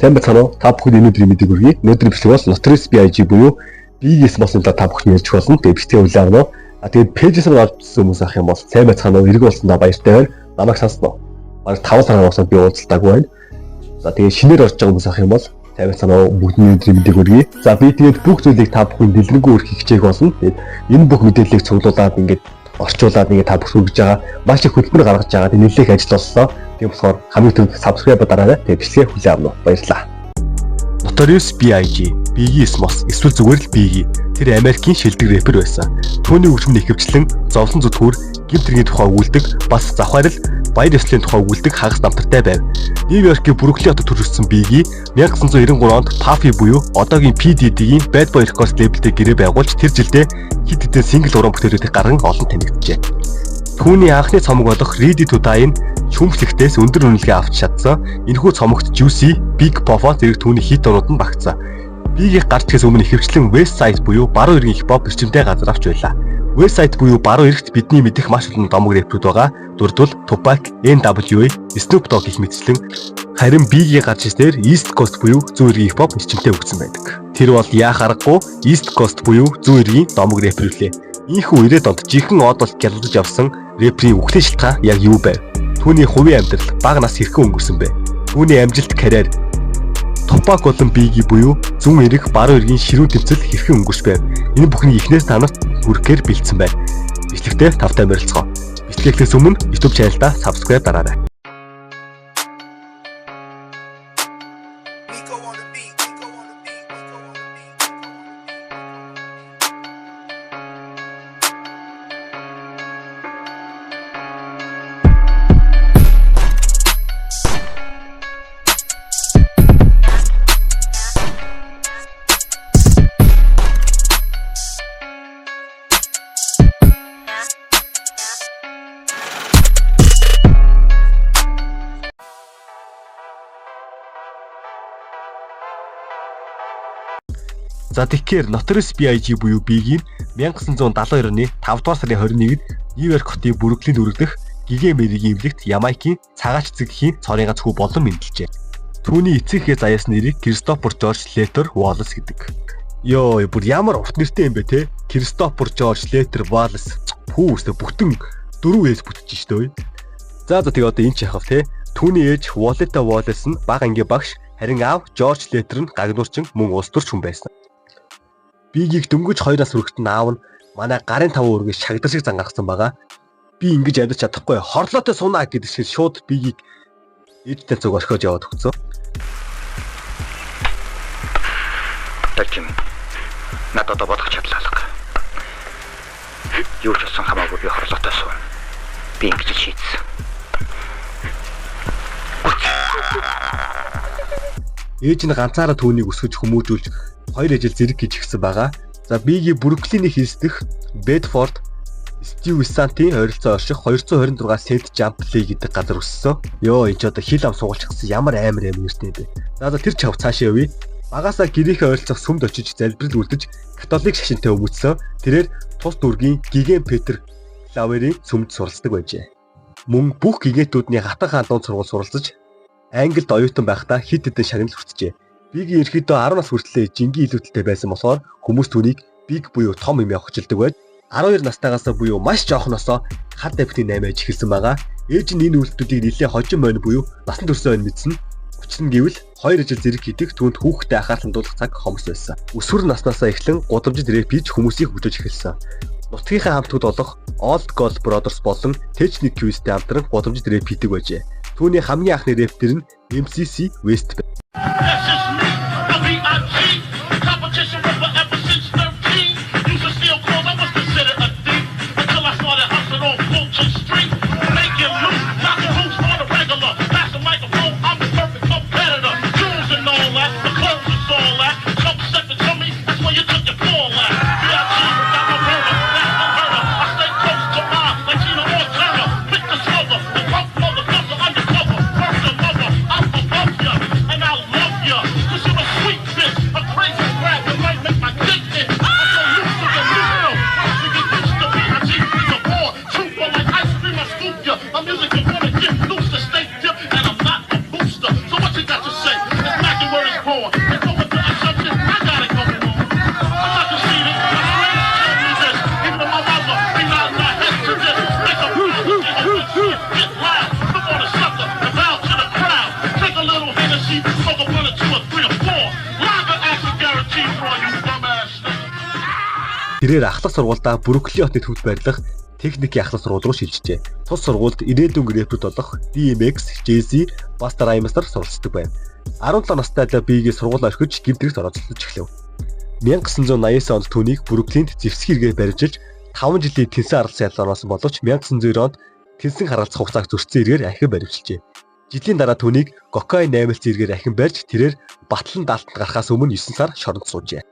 Сайн байцгаана уу? Та бүхэнд өнөөдрийн мэдээг хүргэе. Өнөөдрийн бичлэг бол Notorious B.I.G буюу BG Smalls-ын та бүхэн ярьж болно. Тэгээ бичлэгээ хүлээн авна. Тэгээд пэйжээс нь орж ирсэн хүмүүс ах юм бол сайн байцгаана уу? Эрг болсондоо баяртай байна. Намайг сонсноо. Бараг 5 сарын хугацаанд би уулзалтаагүй байна. За тэгээд шинээр орж байгаа хүмүүс ах юм бол сайн байцгаана уу? Бүгдний өнөөдрийн мэдээг хүргэе. За би тэгээд бүх зүйлийг та бүхэнд дэлгэрэнгүй өргөх хичээг болно. Тэгээд энэ бүх мэдээллийг цуглуулад ингээд орчуулад ингээд та бүхэн хүргэж байгаа. Маш их хөтөлбөр гаргаж байгаа. Тэгээд нэлээд ажил боллоо. Тийм болохоор хамгийн түрүүнд subscribe дараарай. Тэгээ бичлэгээ хүлээн авна уу. Баярлалаа. Notorious B.I.G, BG Smalls эсвэл зүгээр л BG. Тэр Америкийн шилдэг рэпер байсан. Түүний хөгжмөний ихэвчлэн зовлон зүтгүүр, гэмт хэргийн тухай өгүүлдэг, бас завхаарл, баяр ёслолын тухай өгүүлдэг хагас намтартай байв. Нью-Йоркийн Бруклин хотод төрсөн BG 1993 онд Puffy буюу одоогийн P Diddy-гийн Bad Boy Records лейблтэй гэрээ байгуулж тэр жилдээ хэд хэдэн сингл уран бүтээлүүдийг гарган олон танигджээ. Түүний анхны цомог болох Ready to Die-ын шүүмжлэгтээс өндөр үнэлгээ авч чадсан. Энэхүү цомогт Juicy, Big Papa зэрэг түүний хит онууд нь багтсан. Big гарч ирээс өмнө ихэвчлэн West Side буюу баруун эргийн хип-хоп бичмтэй газар авч байлаа. West Side буюу баруун эрэгт бидний мэдих маш олон домог рэпрүүд байгаа. Дурдвал Tupac, N.W.A, Snoop Dogg их мэтчлэн харин Big гарч ирсээр East Coast буюу зүүн эргийн хип-хоп бичмтэй өгсөн байдаг. Тэр бол яах аргагүй East Coast буюу зүүн эргийн домог рэпер үлээ. Ийхүү 90-ад онд жинхэнэ одолт гялалж явсан рэперийн үхлийн шалтгаан яг юу байв? Түүний хувийн амьдрал бага нас хэрхэн өнгөрсөн бэ? Түүний амжилт карьер Tupac болон Biggie буюу зүүн эрэг баруун эргийн ширүүн тэмцэл хэрхэн өнгөрч байв? Энэ бүхний эхнээс танарт хүрэхээр бэлдсэн байна. Бичлэгтээ тавтай морилцгоо. Бичлэгээс өмнө YouTube channel-аа subscribe дараарай. За тэгэхээр Notorious B.I.G буюу Big-ийн 1972 оны 5 дугаар сарын 21-нд Нью-Йорк хотын Бруклинд өргөдөх Гигэ Мэригийн эвлэгт Ямайкийн цагаач цэгийн цорын гац хүү болон мэндэлжээ. Түүний эцэгхээ заяасан нэрийг Christopher George Slater Wallace гэдэг. Йоо, бүр ямар урт нэртэй юм бэ те? Christopher George Slater Wallace. Хүүсээ бүгдэн 4 ээс бүтэж штэ. За тэгээ одоо энэ ч яхав те. Түүний ээж Walletta Wallace нь бага ангийн багш, харин аав George Slater нь гагнуурчин мөн улс төрч хүн байсан. Big-ийг дөнгөж 2 нас хүрэгт аав нь манай гарын 5 өргөж шагдар шиг зангарсан байгаа. Би ингэж амьдарч чадахгүй хорлоотой сунаа гэдэг шиг шууд Big-ийг ээжтэй зүг орхиож яваад өгсөн. Тэгвэл надад бодох чадлаа. Юу ч болсон хамаагүй би хорлоотой сууна. Би ингэж шийдсэн. Ээж нь ганцаараа түүнийг өсгөж хүмүүжүүлж 2 ажил зэрэг гэж гисэн байгаа. За Big Бруклиний хийсдэх Bedford Stuyvesant-ийн ойролцоо орших 226 Cent Jump Play гэдэг газар өссөн. Йоо, энэ ч одоо хил ам суулж гисэн ямар амар нэртэй бэ. За тэр чав цаашаа явъя. Багасаа гэрийнхээ ойролцоох сүмд очиж залбирал үлдэж католик шашинтай өвгөцсөн. Тэрээр тус дүргийн Гиген Петр Лаверийн сүмд суралцдаг байжээ. Мөн бүх гигентүүдний хатан хаан дунд сургууль суралцаж Англид оюутан байхдаа хэд хэдэн шагнал хүртжээ. Big ерөөхдөө 10 нас хүртлээр жингийн илүүдэлтэй байсан болохоор хүмүүс түүнийг Big буюу том юм явахжилдаг байж 12 настайгаас буюу маш жоохносоо хад давтын 8 аж эхэлсэн байгаа. Ээж нь энэ үйлдэлүүдийг нэлээд хожим мойн буюу насан туршаа мэдсэн. Учир нь гэвэл 2 ажил зэрэг хийдэг түүнд хүүхдэд анхаарал хандуулах цаг хомс байсан. Өсвөр наснаасаа эхлэн гудамжид рэп хийж хүмүүсийг хөдөөж эхэлсэн. Нутгийнхаа хамтууд болох Old Gold Brothers болон Technic Quest-тэй хамтран гудамжид рэп хийдэг байжээ. Түүний хамгийн анхны рэптер нь MCC West байна. And I love ya. тэрээр ахлах сургуульдаа Брукли хотны төвд байрлах техникийн ахлах сургууль руу шилжжээ. Тус сургуульд ирээдүйн рэпүүд болох DMX, Jay-Z, Busta Rhymes-аар суралцдаг байв. 17 настайдаа биегээ сургууль орхиж гэмтрэгт оролцож эхлэв. 1989 онд түүнийг Бруклинд зэвсэг хэрэгээр барьжилж 5 жилийн тэнсэн арга сайл ороосон боловч 1990 онд тэнсэн харгалзах хугацааг зөрчсөн эргээр ахин баривчилжээ. Жилийн дараа түүнийг кокаин 8 зэрэгээр ахин барьж тэрээр батлан даалтанд гарахаас өмнө 9 сар шоронд суужээ.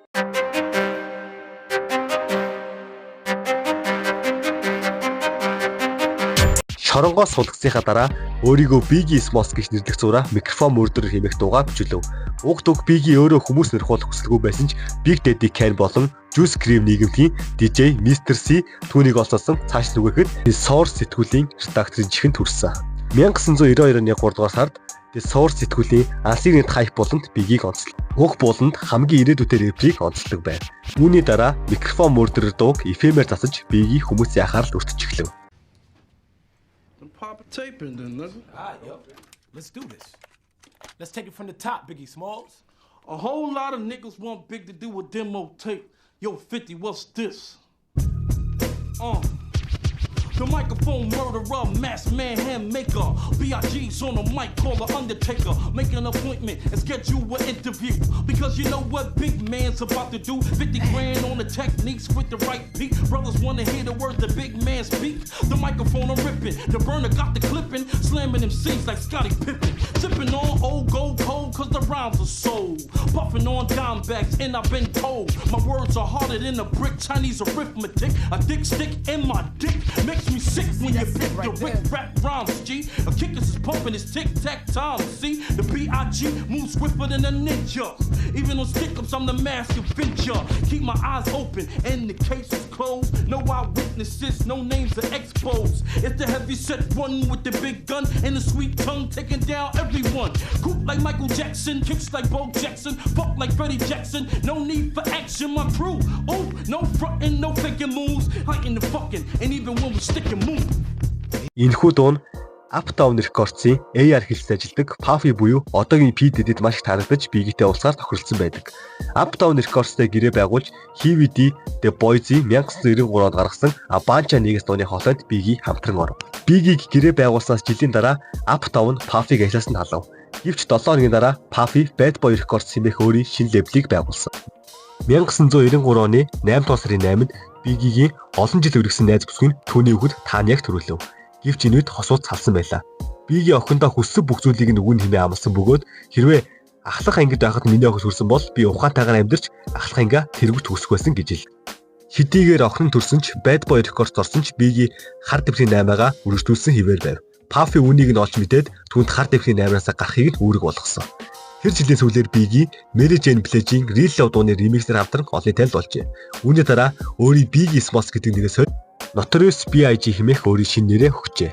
Шоронгоос сулгасныхаа дараа өөрийгөө Biggie Smalls гэж нэрлэх зураа микрофон мөрдөр хэмээх дуугаар бичлэв. Уг дууг Biggie өөрөө хүмүүс нэрхүүлэх хүсэлгүй байсан ч Big Daddy Kane болон Juice Cream нийгэмийн DJ Mr. C түүнийг олсоосон цааш зүгээхэд The Source сэтгүүлийн редакторын чихэнд хүрсэн. 1992 оны 3 дугаар сард The Source сэтгүүлийн Ансигны хайп болонд Biggie-г онцлов. Уг болонд хамгийн ирээдүйтэй рэперийг онцлог байв. Үүний дараа микрофон мөрдөр дууг FM-ээр засаж Biggie хүмүүсийн анхаарал өртөж эхлэв. Pop a tape in then, nigga. Alright, yo. Let's do this. Let's take it from the top, Biggie Smalls. A whole lot of niggas want Big to do a demo tape. Yo, 50, what's this? The microphone murderer, masked man, hand maker. B.I.G.'s on the mic, call the Undertaker. Make an appointment and schedule an interview. Because you know what big man's about to do. 50 grand on the techniques with the right beat. Brothers wanna hear the words the big man speak. The microphone I'm ripping, the burner got the clipping. Slamming them C's like Scottie Pippen. Sipping on old gold cold cause the rhymes are sold. Puffing on dime bags and I've been told. My words are harder than a brick, Chinese arithmetic. A dick stick in my dick makes me sick when you pick the Rick rap rhymes, G. A kickers is pumping his tic-tac time, see? The B.I.G. moves swifter than a ninja. Even on stick-ups, I'm the master venture. Keep my eyes open and the case is closed. No eyewitnesses, no names are exposed. It's the heavy set one with the big gun and the sweet tongue taking down everyone. Coop like Michael Jackson, kicks like Bo Jackson, fuck like Freddie Jackson. No need for action, my crew. Oh, no frontin', no faking moves. Heighten the fucking, and even when we stickin' move. Энэхүү дуу нь Uptown Records-ийн AR хэлсэд ажилладаг Puffy буюу одоогийн P Diddy-д маш их тарахдаж Biggie-тэй уулзгаар тохиролцсон байдаг. Uptown Records-тэй гэрээ байгуулж Heavy D, The Boys-ийн 1993 онд гаргасан A Bunch of Niggas дууны хоолойд Biggie хамтран оров. Biggie-г гэрээ байгуулснаас жилийн дараа Uptown Puffy-г ажилласан халав. Гэвч 7 хоногийн дараа Puffy Bad Boy Records хэмээх өөрийн шинэ лейблийг байгуулсан. 1993 оны 8 дугаар сарын 8-нд Biggie-гийн олон жил үргэлжсэн найз бүсгүй нь түүний өгд Таняг төрүүлв. Гэвч энэ үед хосууд салсан байлаа. Biggie охиндоо хүссэн бүх зүйлийг нь өгнө хэмээн амласан бөгөөд хэрвээ ахлах ангид байхад миний охид хүрсэн бол би ухаантайгаар амьдарч ахлах ангиа тэргүүч хүсэх байсан гэж хэл. Хэдийгээр охин нь төрсөн ч Bad Boy Records орсон ч Biggie хар дэвхийн 8-аагаа үргэлжлүүлсэн хэвээр байв. Puffy үнийг нь олж мэдээд түүнд хар дэвхийн 8-аас гарахыг нь үүрэг болгосон. Тэр жилийн сүүлээр Biggie Mary Jane Blige-ийн Real Love дууны ремиксээр хамтран олон танил болжээ. Үүний дараа өөрийн Biggie Smalls гэдэг нэрээс Notorious B.I.G. хэмээх өөрийн шинэ нэрээ өгчээ.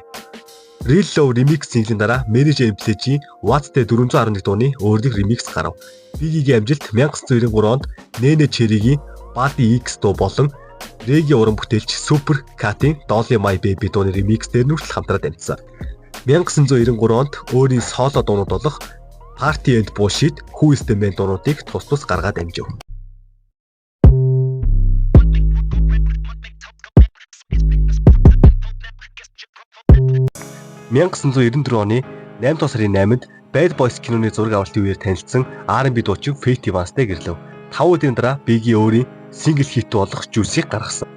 Real Love remix single-ийн дараа Mary Jane Blige-ийн What's the 411 дууны өөрөг ремикс гарав. Biggie-гийн амжилт 1993 онд Nene Cherry-гийн Body X дуу болон Reggae уран бүтээлч Super Cat-ийн Dolly My Baby дууны ремиксээр нүртэл хамтраад амьдсан. 1993 онд өөрийн соло дуунууд болох Party and Bullshit, Who is the Man дуунуудыг тус тус гаргаад амжив. оны 8 дугаар сарын 8-нд Bad Boys киноны зураг авалтын үеэр танилцсан R&B дуучин Faith Evans-тэй гэрлэв. 5 өдрийн дараа Biggie өөрийн сингл хит болох Juice-ийг гаргасан.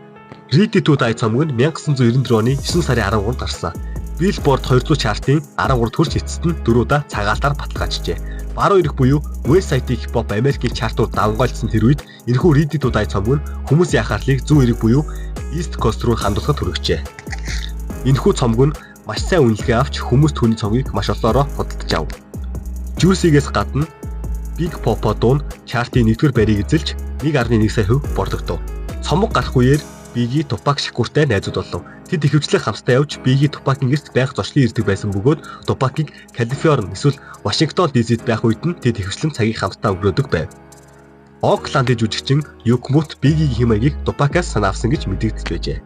Ready to Die цомог нь 1994 оны 9 сарын 13-нд гарсан. Billboard 200 чартын 13 хүрч эцэст нь 4 удаа цагаалтаар баталгаажжээ. Баруун эрх буюу West Side Hip Hop Америкийн чартууд давмгайлсан тэр үед энэхүү Ready to Die цомог нь хүмүүсийн анхаарлыг зүүн эрх буюу East Coast руу хандуулахад хүргэжээ. Энэхүү цомог нь маш сайн үнэлгээ авч хүмүүс түүний цомгийг маш олоороо худалдаж ав. Juice-гээс гадна Big Papa дуу нь чартын 1-р байрыг эзэлж 1.1% борлогдов. Цомог гарах үеэр Biggie Tupac Shakurтай найзууд болов. Тэд ихэвчлэн хамтдаа явж Biggie Tupac-ийн гэрт байх зочлон ирдэг байсан бөгөөд Tupac-ийг Калифорни эсвэл Вашингтон DC-д байх үед нь тэд ихэвчлэн цагийг хамтдаа өнгөрөөдөг байв. Окландын жүжигчин Юкмут Biggie-гийн хэмээгийг Tupac-аас санаа авсан гэж мэдэгдэж байжээ.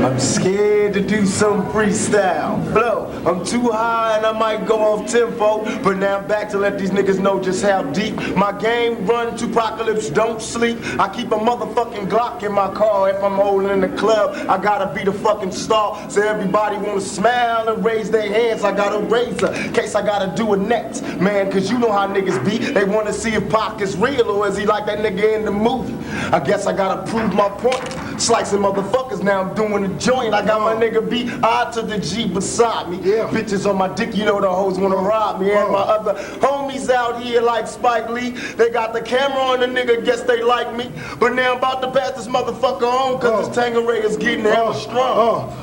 I'm scared to do some freestyle. Flow, I'm too high and I might go off tempo. But now I'm back to let these niggas know just how deep my game run to apocalypse, don't sleep. I keep a motherfucking Glock in my car. If I'm holding in the club, I gotta be the fucking star. So everybody wanna smile and raise their hands. I got a razor, in case I gotta do it next. Man, cause you know how niggas be. They wanna see if Pac is real or is he like that nigga in the movie. I guess I gotta prove my point. Slicing motherfuckers, now I'm doing a joint. I got my nigga B, I to the G beside me. Yeah. Bitches on my dick, you know the hoes wanna rob me. And my other homies out here like Spike Lee, they got the camera on the nigga, guess they like me. But now I'm about to pass this motherfucker on, cause this Tangeray is getting hella strong.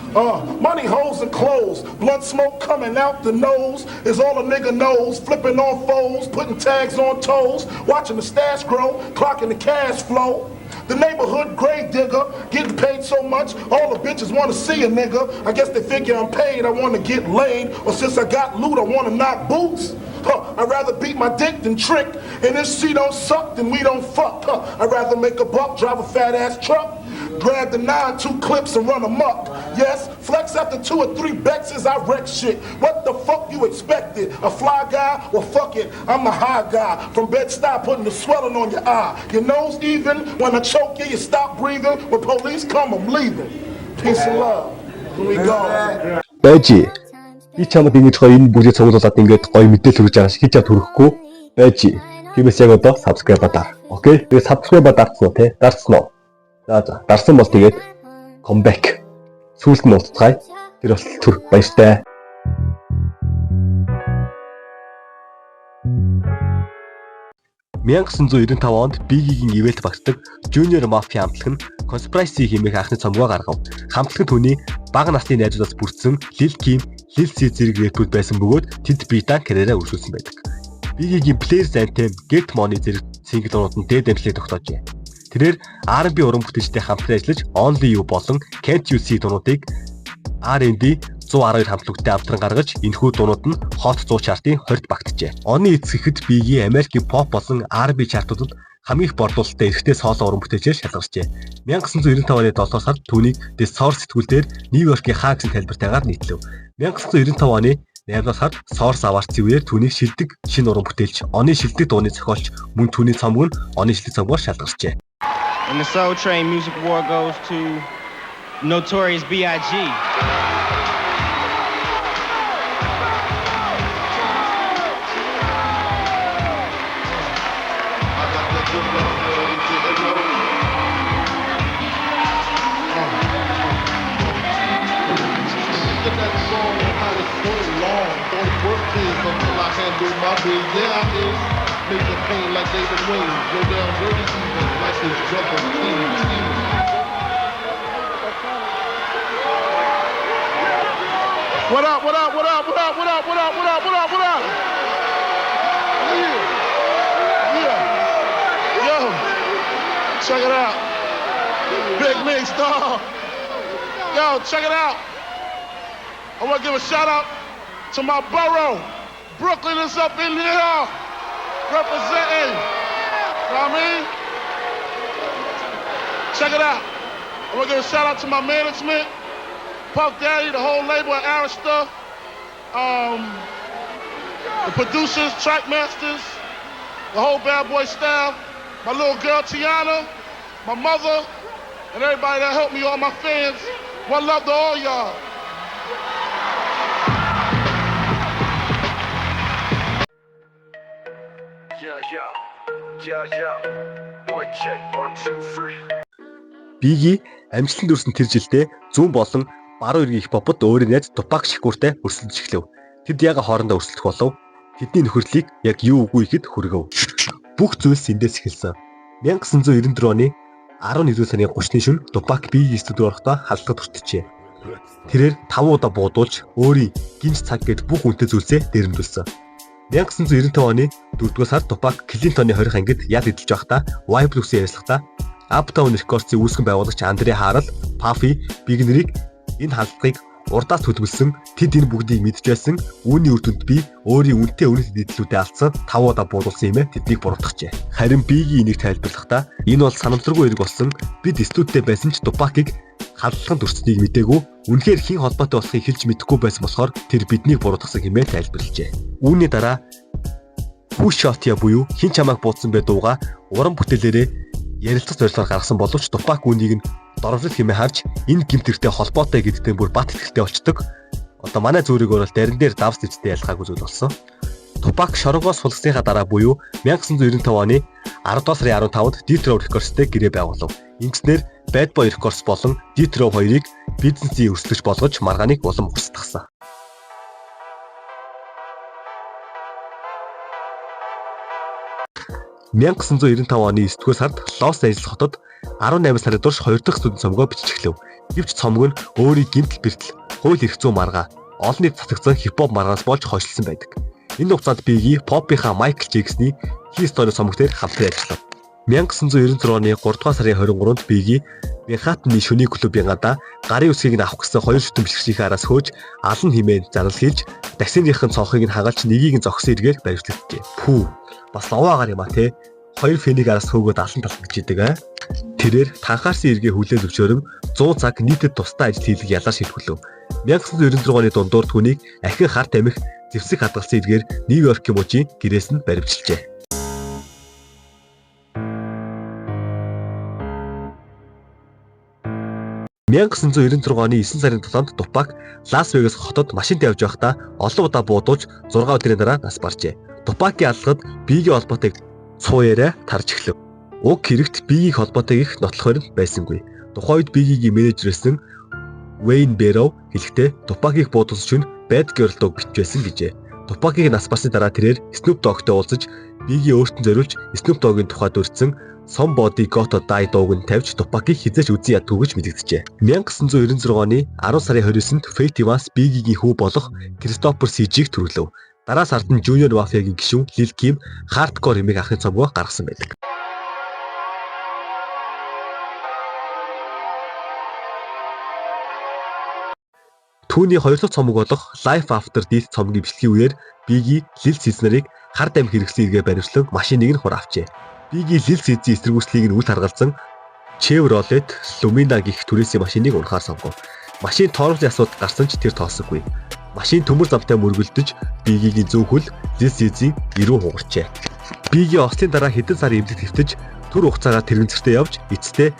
Money, hoes, and clothes. Blood smoke coming out the nose is all a nigga knows. Flipping on foes, putting tags on toes. Watching the stash grow, clocking the cash flow. The neighborhood grave digger, getting paid so much, all the bitches want to see a nigga. I guess they figure I'm paid, I want to get laid. Or since I got loot, I want to knock boots. I'd rather beat my dick than trick. And if she don't suck, then we don't fuck. I'd rather make a buck, drive a fat ass truck. Grab the 9, 2 clips and run amok. Yes, flex after 2 or 3 Bexes, I wreck shit. What the fuck you expected? A fly guy? Well, fuck it, I'm the high guy. From Bed-Stuy, putting the swelling on your eye. Your nose even, when I choke you, you stop breathing. When police come, I'm leaving. Peace and love. Here we go. Байж. Би чамд ингэж гоё энэ бүлийг цуглуулад ингээд гоё мэдээлэл хүргэж байгаа шиг хийж төрөхгүй байж. Тиймээс яг одоо subscribe даа. Окей. Тэгээ subscribe дарцсан уу те? Дарцсан уу? За дарсан бол тэгээд comeback. Сүүлд нь уулзцгаая. Тэр бол түр баяртай. $1995 онд Biggie-гийн ивэлт багтдаг Junior Mafia хамтлаг нь Conspiracy хэмээх анхны цомгоо гаргав. Хамтлагт түүний бага насны найзуудаас бүрдсэн Lil Kim, Lil C зэрэг рэпүүд байсан бөгөөд тэд битаа карьераа өргөжүүлсэн байдаг. Biggie-гийн Players Anthem, Get Money зэрэг синглнууд нь дээд амжилтыг тогтоожээ. Тэрээр R&B уран бүтээлчтэй хамтран ажиллаж Only You болон Can't You See дуунуудыг R&B 112 хамтлагтай хамтран гаргаж энэхүү дуунууд нь Hot 100 чартын 20-д багтжээ. Оны эцгэхэд Biggie Америкийн pop болон R&B чартуудад хамгийн их борлуулалттай эрэгтэй соло уран бүтээлчээр шалгарчээ. 1995 оны 7 сард түүнийг The Source сэтгүүлээр Нью-Йоркийн Хаа гэсэн тайлбартайгаар нийтлэв. 1995 оны 8 сард Source Awards-ийн үеэр түүнийг шилдэг шинэ уран бүтээлч, оны шилдэг дууны зохиолч, мөн түүний цомог нь оны шилдэг цомгоор шалгарчээ. And the Soul Train Music Award goes to Notorious B.I.G. Make it pain like David Wayne. Go down dirty even like his jumper. What up, what up, what up, what up, what up, what up, what up, what up, what up? Yeah. Yo, check it out. Big League Star. Yo, check it out. I want to give a shout out to my borough. Brooklyn is up in here. Representing, you know what I mean? Check it out. I want to give a shout out to my management, Puff Daddy, the whole label at Arista, the producers, track masters, the whole Bad Boy staff, my little girl Tiana, my mother, and everybody that helped me, all my fans. One love to all y'all. Biggie амжилтанд хүрсэн тэр жилдээ зүүн болон баруун эргийн хипхопод өөрийн найз Tupac Shakurтай өрсөлдөж эхлэв. Тэд яг хоорондоо өрсөлдөх болов. Тэдний нөхөрлөлийг яг юу үгүй ихэд хүргэв. Бүх зүйлс эндээс эхэлсэн. 1994 оны 11 сарын 30-ны шөнө Tupac Biggie студид орохдоо халдлагад өртөжээ. Тэрээр 5 удаа буудуулж өөрийн гинж цаг гээд бүх үнэтэй зүйлсээ дээрэмдүүлсэн. 1995 оны 4-р сард Tupac Clinton-ы 20 ангид ял эдэлж байхдаа Y Plus-ийн ярилцлагатаа Uptown Records-ийн үүсгэн байгуулагч Андре Харл, Puffy, Biggie нэрийг энэ халдлагыг урдаас төлөвлөсөн тэд энэ бүгдийг мэдж байсан. Үүний үр дүнд би өөрийн үнэтэй үнэт нийтлүүдэд алдсан 5 удаа буудуулсан юм ээ тэднийг буруутгажээ. Харин Biggie энийг тайлбарлахдаа энэ бол санамсаргүй хэрэг болсон. Бид студидтэй байсан ч Tupac-ыг халдлаганд өрсөлдсөнийг мэдээгүй үнэхээр хэн холбоотой болохыг хэлж мэдэхгүй байсан болохоор тэр биднийг буруутгасан хэмээн тайлбарлажээ. Үүний дараа Push Shot-я буюу хэн чамайг буудсан бэ дууга уран бүтээлээрээ ярилцах зорилгоор гаргасан боловч Tupac үүнийг нь дорвол хэмээн харж энэ гэмт хэртэй холбоотой гэдэгтээ бүр бат итгэлтэй болчдөг. Одоо манай зүрийг орол дарин дээр давс дэвцтэй ялгаагүй зүйл болсон. Tupac шоронгоос сулгасныхаа дараа буюу 1995 оны 10 сарын 15-нд Death Row Records-тэй гэрээ байгуулав. Ингэснээр Bad Boy Records болон Death Row хоёрыг бизнесийн өрсөлдөж болгож маргааныг улам устгасан. $1995 оны 9-р сард Лос Анжелес хотод 18 сарын турш 2 дахь студийн цомгоо бичих эхлэв. Гэвч цомог нь өөрийн гэмтэл бэртэл хууль эрх зүйн маргаа олон нийт цацагдсан хипхоп маргаас болж хойшлсон байдаг. Энэ хугацаанд Biggie Pop-ийнхаа Michael Jackson-ы Key Story цомог дээр хамтран ажиллав. 1996 оны 3 дугаар сарын 23-нд Biggie Manhattan-ны шөнийн клубын гадаа гарын үсгийг нь авах гэсэн хоёр шүтэн бишгшийнхээ араас хөөж алан хэмээн зарлал хийж таксиныхын цонхыг нь хагалж нэгийг нь зогсон эргээр баривчлагджээ. Пүү бас ловаагаар юм а те. Хоёр фэнийг араас хөөгөөд алан талт гэж идэг аа. Тэрээр танхаарсан эргээ хүлээн зөвшөөрөн 100 цаг нийтэд тусдаа ажил хийлэг ялаа шилхүүлв. 1996 оны дундуур түүнийг ахин харт амих зэвсэг хадгалсан эргээр Нью-Йоркийн мужийн гэрээс нь баривчилжээ. $1996 оны 9 сарын 7-нд Tupac Лас Вегас хотод машинтай явж байхдаа олон удаа буудуулж 6 өдрийн дараа нас баржээ. Tupac-ийн аллагад Biggie холбоотой цууяраа тарж эхлэв. Уг хэрэгт Biggie холбоотой их нотлохоор байсангүй. Тухайн үед Biggie-гийн менежерсэн Wayne Barrow хэлэхдээ Tupac-ийг буудуулж чинь Bad Girl дуу бичвэсэн гэжээ. Tupac-ийг нас барсны дараа тэрээр Snoop Dogg-тэй уулзаж Biggie өөртөө зориулж Snoop Dogg-ийн тухайд өрсөн Somebody Gotta Die дууг нь тавьж Tupac-ийг хизээж үзэн ядгүй гэж мэдэгджээ. 1996 оны 10 сарын 29-нд Faith Evans Biggie-гийн хүү болох Christopher CG-г төрүүлв. Дараа сард нь Junior Mafia-гийн гишүүн Lil Kim Hardcore хэмээх анхны цомгоо гаргасан байдаг. Түүний хоёр дахь цомог болох Life After Death цомгийн бичлэгийн үеэр Biggie Lil Sis нарыг хард амь хэрэгслэн эргээ баривчлан машиныг нь хураавчээ. Biggie Lil Sis-ийн эсэргүүцлийг нь үл харгалзан Chevrolet Lumina гэх түрээсийн машиныг унахаар сонгов. Машин тооролцын асуудал гарсан ч тэр тоосоггүй. Машин төмөр замтай мөргөлдөж Biggie-гийн зөв хөл Lil Sis-ийн ирүү хугарчээ. Biggie ослын дараа хэдэн сар эмнэлэгт хэвтэж түр хугацаагаар тэрэгцэртээ явж эцэстээ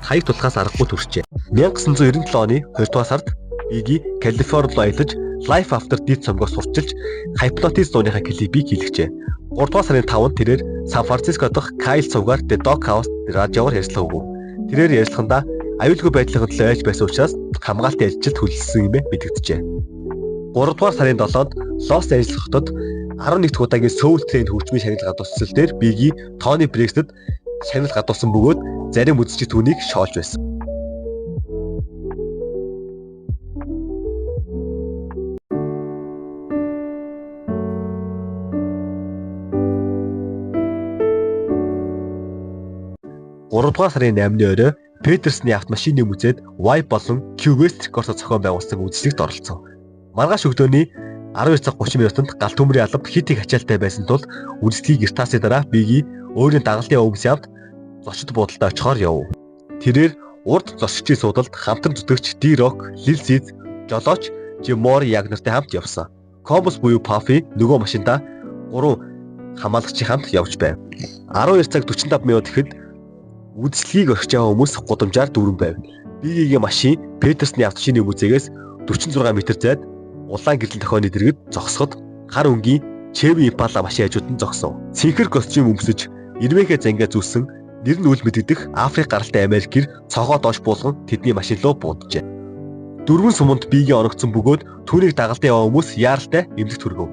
хаяг тулахаас аргагүй төрчээ. 1997 оны 2 дугаар сард Biggie Калифорнид аялаж Life After Death цомгоо сурчилж Hypnotize дууныхаа клипийг хийлгэжээ. 3 дугаар сарын 5-нд тэрээр Сан Франциско дахь Kyle цугаар The Dog House радиогоор ярилцлага өгөв. Тэрээр ярилцлаганда аюулгүй байдлын төлөө айлж байсан учраас хамгаалтын ажилд хүлэлсэн юм мэдэгджээ. 3 дугаар сарын 7-нд Лос Анжелес хотод 11 дахь удаагийн Soul Train хөгжмийн шагнал гадуурсан дээр Biggie Tony Braxton шагнал гадуурсан бөгөөд зарим үзэгчид түүнийг шоолж байсан. Дугаар сарын 8-ны орой Peterson-ы автомашины музейд Y болон Q West Records зохион байгуулсан үзлэгт оролцов. Маргааш өглөөний 12 цаг 30 минутанд гал төмрийн албад хитийг ачаалтай байсан тул үзлэгийг эрт таасны дараа Biggie өөрийн дагалдын өмс явд зочид буудалд очихоор явв. Тэрээр урд зочдын суудалд хамтран зүтгэгч D-Rock, Lil Sis, жолооч Jim Mori Ягнертэй хамт явсан. Combs буюу Puffy нөгөө машиндаа 3 хамгаалагчийн хамт явж байв. 12 цаг 45 минут ихэд үзлэгийг орхиж байгаа хүмүүс гудамжаар дүүрэн байв. Biggie-гийн машин Peterson-ы автомашины музейгээс 46 м зайд улаан гэрлэн тохионы дэргэд зогсоход хар өнгийн Chevy Impala машин хажууд нь зогсов. Цэнхэр костюм өмсөж, ирмээхээ зангаа зүүсэн, нэр нь үл мэдэгдэх Африк гаралтай Америкээр цогоо доош буулган тэдний машин руу бууджээ. Дөрвөн суманд Biggie оногдсон бөгөөд түүнийг дагалдан яваа хүмүүс яаралтай эмнэлэгт хүргэв.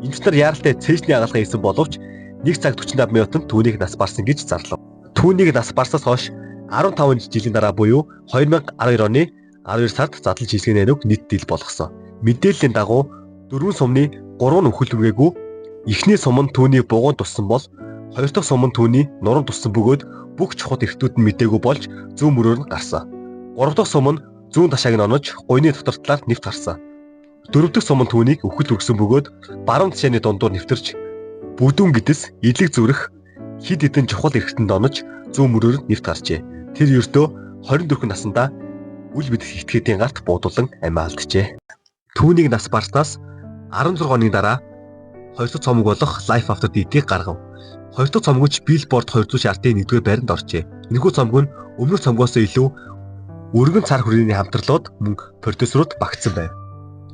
Эмч нар яаралтай цээжний агалгаа хийсэн боловч 1 цаг 45 минутанд түүнийг нас барсан гэж зарлав. Түүнийг нас барсаас хойш 15 жилийн дараа буюу 2012 оны 12 сард задлан шийдсэн нэг нийт дийл болгосон. Мэдээллийн дагуу 4 сумны 3 нь өхөлвгээгүй. Эхний сум нь түүний бугуун туссан бол 2 дахь сум нь түүний нурам туссан бөгөөд бүх чухал эрхтүүд нь мдээгүй болж зүүн мөрөөр нь гарсан. 3 дахь сум нь зүүн ташааг нь онож гуйны дотор талаар нэвт гарсан. 4 дахь сум нь түүнийг өхөл үргэсэн бөгөөд баруун ташааны дундуур нэвтэрч бүдүүн гэдэс идлэг зүрх хид хідэн чухал эрхтэнд онож зүүн мөрөөр нэвт гарчээ. Тэр ердөө 24 наснда үл мэдэх этгээдийн гарт буудулан амиа алджээ. Түүнийг нас барснаас 16 оны дараа 2 дахь цомог болох Life After Death-ийг гаргав. 2 дахь цомогч Billboard 200 шаардын 1-р байранд оржээ. Энэхүү цомог нь өмнөх цомгоос илүү өргөн цар хүрээний хамтарлууд мөн продюсерууд багтсан байв.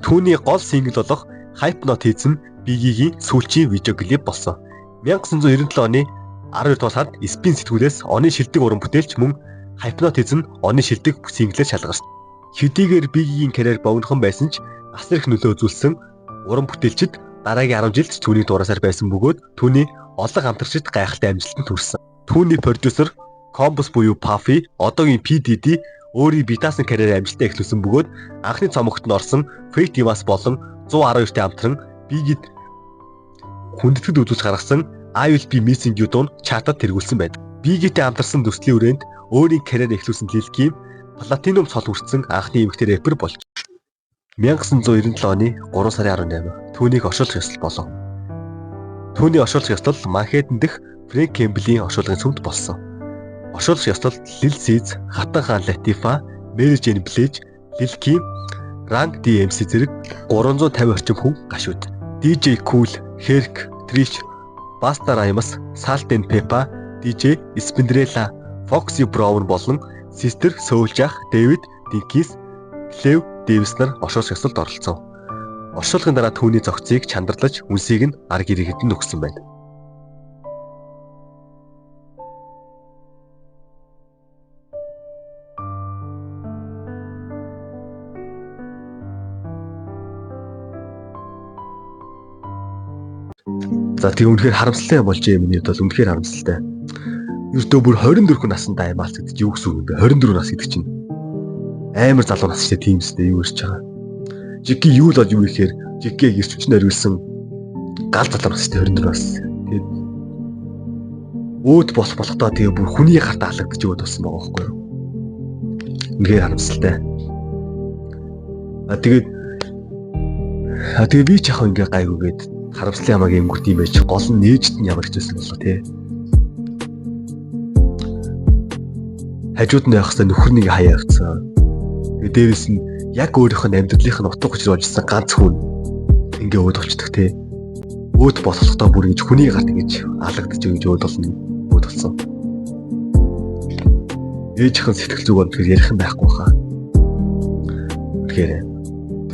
Түүний гол сингл болох Hypnotism Biggie-гийн сүүлчийн видео клип болсон. 1997 оны 12 дугаар сард Spin сэтгүүлээс оны шилдэг уран бүтээлч мөн Hypnotism оны шилдэг синглээр шалгарсан. Хэдийгээр Biggie-гийн карьер богинохон байсан ч асар их нөлөө үзүүлсэн уран бүтээлчид дараагийн 10 жилд түүний дураасаар байсан бөгөөд түүний олон хамтрагчид гайхалтай амжилтанд хүрсэн. Түүний продюсер Combs буюу Puffy одоогийн P Diddy өөрийн битаасан карьерээ амжилттай эхлүүлсэн бөгөөд анхны цомогт нь орсон Faith Evans болон 112-тэй хамтран Biggie хүндэтгэд үзүүлж гаргасан I Will Be Missing You дуун чартад тэргүүлсэн байдаг. Biggie-тэй хамтарсан төслийн хүрээнд өөрийн карьерээ эхлүүлсэн Lil Kim платинум цол хүртсэн анхны эмэгтэй рэпер болж 1997 оны 3 сарын 18 түүнийг оршуулгах ёслол болов. Түүний оршуулгах ёслол Манхэттен дэх Frank Campbell-ийн оршуулгын цөмд болсон. Оршуулгах ёслолд Lil Sis, Хатан хаан Латифа, Mary Jane Blige, Lil Kim, Rank DMC зэрэг 350 орчим хүн гашууд. DJ Kool, Herc, Trish, Busta Rhymes, Salt and Pepper, DJ Spinderella, Foxy Brown болон Sister Souljah, David Dinkis, Cleo Davis нар оршуулгах ёслолд оролцов. Оршуулгын дараа түүний зохицыг чандарлаж үнсийг нь арга иргэдэд нь өгсөн байна. За тийм үнэхээр харамсалтай болж юм миний бол үнэхээр харамсалтай. Ердөө бүр 24 наснда аймаалц гэдэг чинь юу гэсэн үг юм бэ? 24 нас гэдэг чинь амар залуу нас шүү дээ, тийм үстэй юу ирж байгаа. Жики юу л болж юу ихээр Жикийг ирч хүчнээр өргөлсөн гал залуу нас шүү дээ 24 нас. Тэгээд өөд болохдоо тэгээ бүр хүний гарт алагдаж өөд болсон байгаа байхгүй юу? Үнэхээр харамсалтай. Тэгээд би ч яхаа ингээ гайгүйгээд харамслын хамаагийн өнгөрт юм байж гол нь нээжт нь ямар хэвчээсэн болов те. Хажууд нь явахсаа нөхөр нэг хаяа явцсан. Тэгээд дээрэс нь яг өөрийнх нь амьдралынх нь утга учир олжсан ганц хүн ингээ өөд болчихдог те. Өөд болохдоо бүр ингэж хүний гарт ингэж алагдаж өгж өөд болно. Өөд болсон. Ээжийнхэн сэтгэл зүг өнөхөр ярих юм байхгүй хаа. Тэгэхээр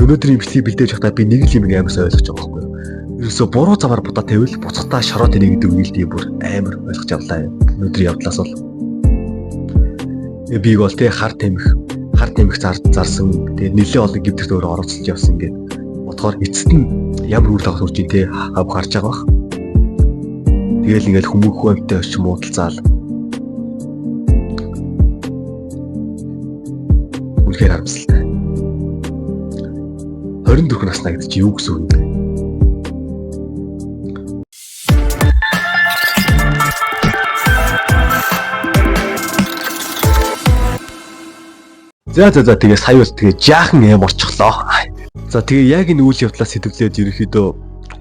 өнөөдрийн бичлэгийг бэлдээж байхдаа би нэг л юм амар сайн ойлгож байгаа байхгүй юу? Ерөөсө буруу замаар будаа тавил буцалтаа шороод ирэх гэдэг үгээлдээ бүр амар ойлгож авлаа юм. Өнөөдрийн явдлаас бол би бол тэ хар тамхи зарсан. Тэгээ нэлээ олон гимтэрт өөрөө оролцож явсан гэдэг бодохоор эцэст нь ямар үр дагавар үржин тэ харж байгаа бах. Тэгээл ингээл хүмүүхүү амтай очим уудалцаал. Үнэхээр харамсалтай. 24 наснаа гэдэг чи юу гэсэн үг юм бэ? За тэгээ сая бол тэгээ жаахан юм орчихлоо. За тэгээ яг энэ үйл явдлаас сэтгэлээд ерөнхийдөө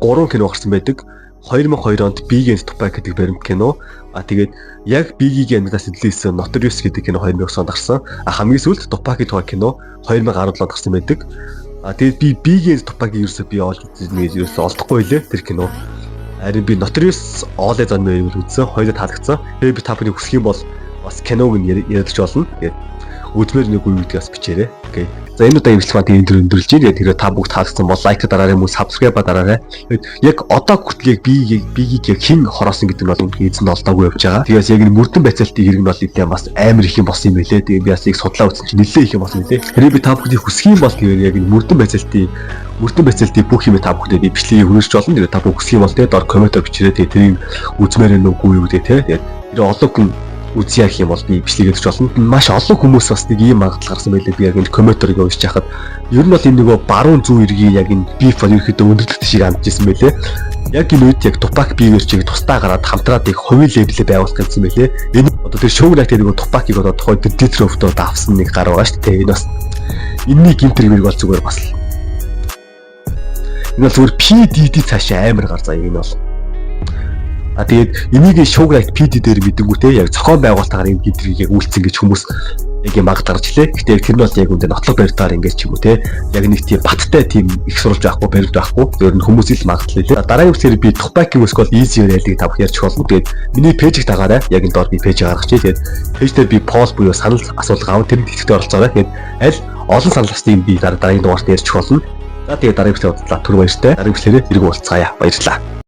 3 кино гарсан байдаг. 2002 онд Biggie-ийн Tupac гэдэг баримт кино. Тэгээд яг Biggie-ийн амьдралаас эзлээсэн Notorious гэдэг кино 2009 онд гарсан. Хамгийн сүүлд Tupac-ийн тухай кино 2017 онд гарсан байдаг. Тэгээд би Biggie-ийн Tupac-ийг ерөөсөө би олж үзснээр ерөөсөө олдохгүй лээ тэр кино. Харин би Notorious All Eyes on Me-ийг үзсэн. Хоёулаа таалагдсан. Тэгээд би та бүхний хүсэх юм бол бас киног нь ярилж болно. Тэгээд үзмээр нэг үе гэдгээс бичээрэй. Окей. За энэ удаа имжлэг маань энэ өндөрлж байна. Тэгэхээр та бүгд таалагдсан бол лайк дараарай, мөн subscribe дараарай. Яг одоо хүртэл яг Biggie-ийг хэн хороосон гэдэг нь бол эзэн олдоогүй явж байгаа. Тэгээс яг энэ мөрдөн байцаалтын хэрэг нь бол эдээ бас амар их юм болсон юм байлээ. Тэгээ би бас яг судлаа үзсэн чинь нэлээд их юм болсон юм лээ. Тэгэхээр би та бүхний хүсэх юм бол тэгээд яг энэ мөрдөн байцаалтын бүх юм та бүхэнд би бичлэгийг хүргэж болно. Тэгээд та бүхэн хүсэх юм бол тэгээд доор комментээр бичээрэй. Тэгээд тэрийг үзмээр нүггүй юу гэдэг те. Тэгээд олон хүн үзье гэх юм бол би бичлэгийг хэлж болно. Маш олон хүмүүс бас нэг ийм магадлал гарсан байлээ. Би яг энэ комментээр уншиж хахад ер нь бол энэ нөгөө баруун зүүн эргийн яг энэ биф ерөөхдөө өндөрлөлт шиг хандчихсан байлээ. Яг энэ үед яг Tupac Biggie чиг тусдаа гараад хамтраад их хувийн лейблээ байгуулах гэсэн байлээ. Энэ одоо тэр шоугнайт нөгөө Tupac-ийг одоо тухайн Detroit-д давсан нэг гар байгаа шүү дээ. Энэ бас энэний гимтэр мэрэг бол зүгээр бас энэ бол зүгээр P Diddy цаашаа амар гар заа энэ бол. Тэгээд энийг шоуграйт PD дээр мэдэнгүй те яг зохион байгуулалтаар энэ гидрийг яг үйлцэн гэж хүмүүс яг юм магад гарч илээ. Гэтэ тэр нь бол яг үндэ нотлог барьтаар ингэж ч юм уу те. Яг нэг тийм баттай тийм их сурулж байхгүй барьж байхгүй. Зөвөр нь хүмүүсийн л магадл лээ. Дараагийн үсгээр би Tupac-ийн үсгэл easy райлыг тавх ярьж болно. Тэгээд миний пэйжийг дагаарай. Яг энэ доор би пэйжийг гаргачих. Тэгээд пэйж дээр би пост буюу санал асуулга авах тэр хэсэгт оролцоорой. Тэгээд аль олон санал асуултыг би дараагийн дугаарт ярьж болно. За тэгээд дараагийн үсгээр удлаа түр баяртай. Дараагийн үсгээрээ эргэн уулзцаая. Баярлалаа.